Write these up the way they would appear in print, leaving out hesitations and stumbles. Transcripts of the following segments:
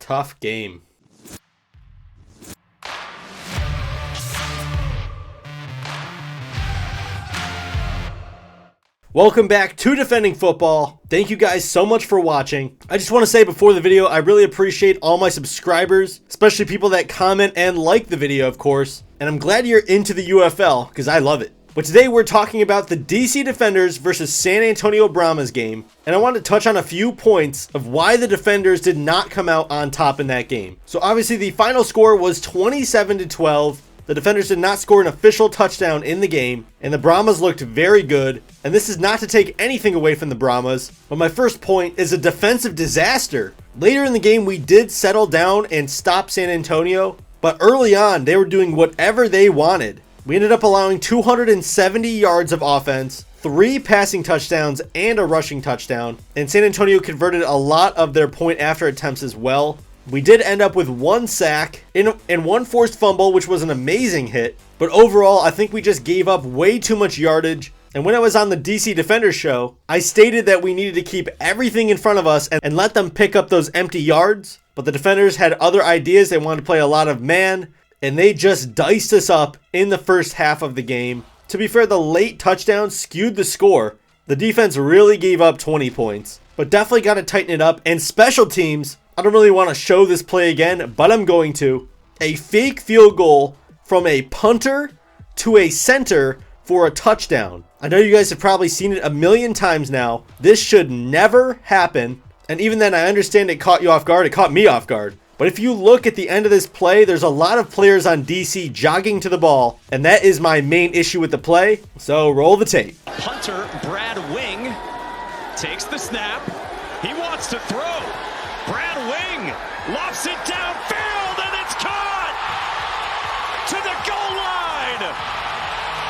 Tough game. Welcome back to Defending Football. Thank you guys so much for watching. I just want to say before the video, I really appreciate all my subscribers, especially people that comment and like the video, of course. And I'm glad you're into the UFL because I love it. But today we're talking about the DC Defenders versus San Antonio Brahmas game. And I want to touch on a few points of why the Defenders did not come out on top in that game. So obviously the final score was 27-12. The Defenders did not score an official touchdown in the game, and the Brahmas looked very good. And this is not to take anything away from the Brahmas, but my first point is a defensive disaster. Later in the game, we did settle down and stop San Antonio, but early on, they were doing whatever they wanted. We ended up allowing 270 yards of offense, 3 passing touchdowns, and a rushing touchdown. And San Antonio converted a lot of their point after attempts as well. We did end up with 1 sack and 1 forced fumble, which was an amazing hit. But overall, I think we just gave up way too much yardage. And when I was on the DC Defenders show, I stated that we needed to keep everything in front of us and let them pick up those empty yards. But the Defenders had other ideas. They wanted to play a lot of man, and they just diced us up in the first half of the game. To be fair, the late touchdown skewed the score. The defense really gave up 20 points, but definitely got to tighten it up. And special teams, I don't really want to show this play again, but I'm going to. A fake field goal from a punter to a center for a touchdown. I know you guys have probably seen it a million times now. This should never happen. And even then, I understand it caught you off guard. It caught me off guard. But if you look at the end of this play, there's a lot of players on DC jogging to the ball, and that is my main issue with the play. So roll the tape. Punter Brad Wing takes the snap. He wants to throw. Brad Wing lofts it downfield, and it's caught to the goal line.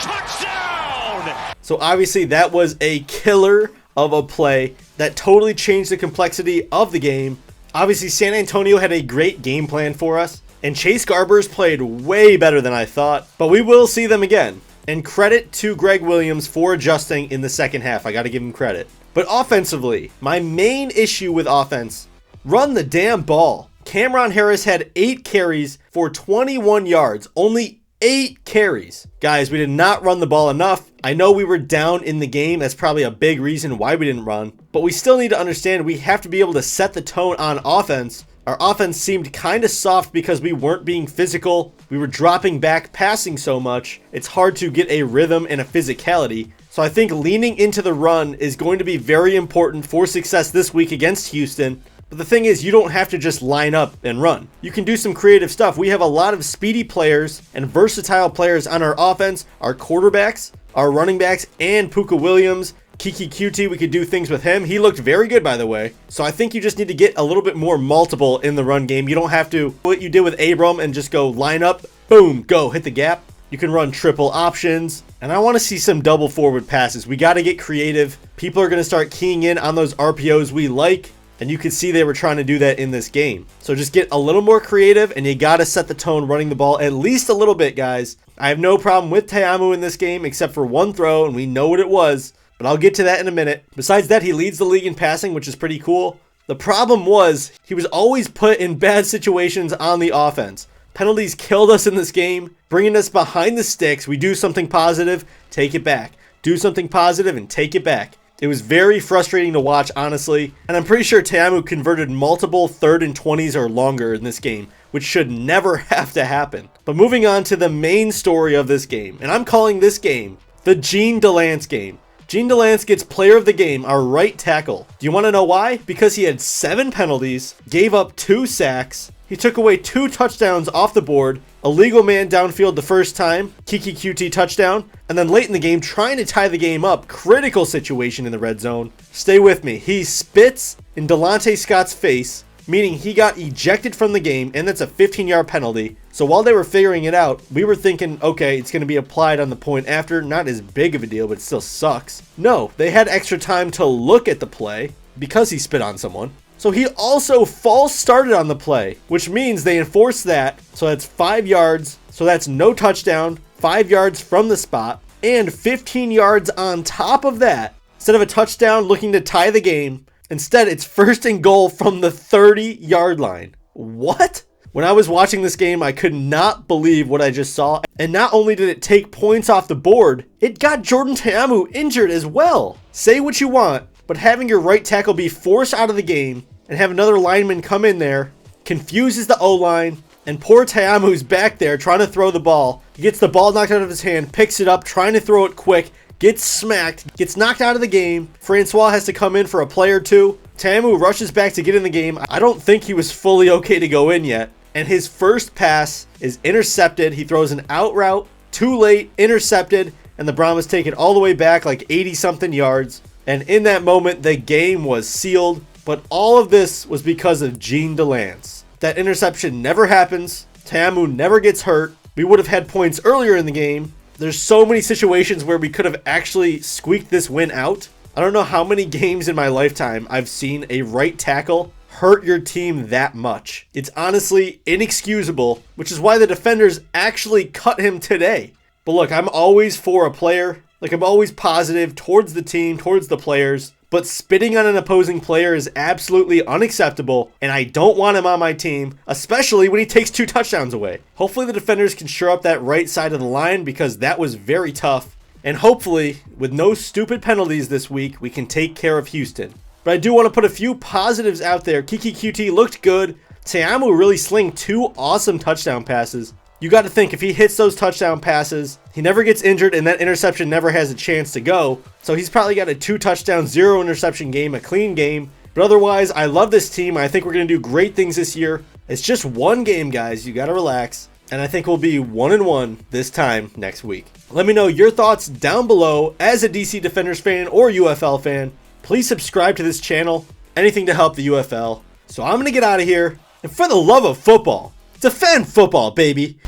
Touchdown! So obviously that was a killer of a play that totally changed the complexity of the game. Obviously, San Antonio had a great game plan for us, and Chase Garbers played way better than I thought, but we will see them again. And credit to Greg Williams for adjusting in the second half. I got to give him credit. But offensively, my main issue with offense, run the damn ball. Cameron Harris had 8 carries for 21 yards, only 8 carries. Guys, we did not run the ball enough. I know we were down in the game. That's probably a big reason why we didn't run. But we still need to understand we have to be able to set the tone on offense. Our offense seemed kind of soft because we weren't being physical. We were dropping back, passing so much. It's hard to get a rhythm and a physicality. So I think leaning into the run is going to be very important for success this week against Houston. But the thing is, you don't have to just line up and run. You can do some creative stuff. We have a lot of speedy players and versatile players on our offense, our quarterbacks, our running backs, and Puka Williams. Kiki QT, we could do things with him. He looked very good, by the way. So I think you just need to get a little bit more multiple in the run game. You don't have to do what you did with Abram and just go line up, boom, go, hit the gap. You can run triple options. And I want to see some double forward passes. We got to get creative. People are going to start keying in on those RPOs we like. And you could see they were trying to do that in this game. So just get a little more creative, and you got to set the tone running the ball at least a little bit, guys. I have no problem with Te'amu in this game except for one throw, and we know what it was. But I'll get to that in a minute. Besides that, he leads the league in passing, which is pretty cool. The problem was he was always put in bad situations on the offense. Penalties killed us in this game, bringing us behind the sticks. We do something positive, take it back. Do something positive and take it back. It was very frustrating to watch, honestly, and I'm pretty sure Te'amu converted multiple 3rd and 20s or longer in this game, which should never have to happen. But moving on to the main story of this game, and I'm calling this game the Gene Delance game. Gene Delance gets player of the game, our right tackle. Do you want to know why? Because he had 7 penalties, gave up 2 sacks, he took away 2 touchdowns off the board, a legal man downfield the first time, Kiki QT touchdown, and then late in the game trying to tie the game up, critical situation in the red zone. Stay with me. He spits in Delonte Scott's face, meaning he got ejected from the game, and that's a 15-yard penalty. So while they were figuring it out, we were thinking, okay, it's going to be applied on the point after. Not as big of a deal, but it still sucks. No, they had extra time to look at the play because he spit on someone. So he also false started on the play, which means they enforced that. So that's 5 yards. So that's no touchdown, 5 yards from the spot, and 15 yards on top of that. Instead of a touchdown looking to tie the game, instead it's 1st and goal from the 30-yard line. What? When I was watching this game, I could not believe what I just saw. And not only did it take points off the board, it got Jordan Ta'amu injured as well. Say what you want, but having your right tackle be forced out of the game and have another lineman come in there confuses the O-line, and poor Ta'amu's back there trying to throw the ball. He gets the ball knocked out of his hand, picks it up, trying to throw it quick, gets smacked, gets knocked out of the game. Francois has to come in for a play or two. Ta'amu rushes back to get in the game. I don't think he was fully okay to go in yet. And his first pass is intercepted. He throws an out route, too late, intercepted, and the Brahmas take it all the way back like 80-something yards. And in that moment, the game was sealed. But all of this was because of Jean Delance. That interception never happens. Ta'amu never gets hurt. We would have had points earlier in the game. There's so many situations where we could have actually squeaked this win out. I don't know how many games in my lifetime I've seen a right tackle hurt your team that much. It's honestly inexcusable, which is why the defenders actually cut him today. But look, I'm always for a player. Like, I'm always positive towards the team, towards the players. But spitting on an opposing player is absolutely unacceptable, and I don't want him on my team, especially when he takes 2 touchdowns away. Hopefully the defenders can shore up that right side of the line, because that was very tough. And hopefully, with no stupid penalties this week, we can take care of Houston. But I do want to put a few positives out there. Kiki QT looked good. Ta'amu really slinged 2 awesome touchdown passes. You got to think, if he hits those touchdown passes, he never gets injured, and that interception never has a chance to go. So he's probably got a 2 touchdown, 0 interception game, a clean game. But otherwise, I love this team. I think we're going to do great things this year. It's just one game, guys. You got to relax. And I think we'll be 1-1 this time next week. Let me know your thoughts down below. As a DC Defenders fan or UFL fan, please subscribe to this channel. Anything to help the UFL. So I'm going to get out of here. And for the love of football, defend football, baby.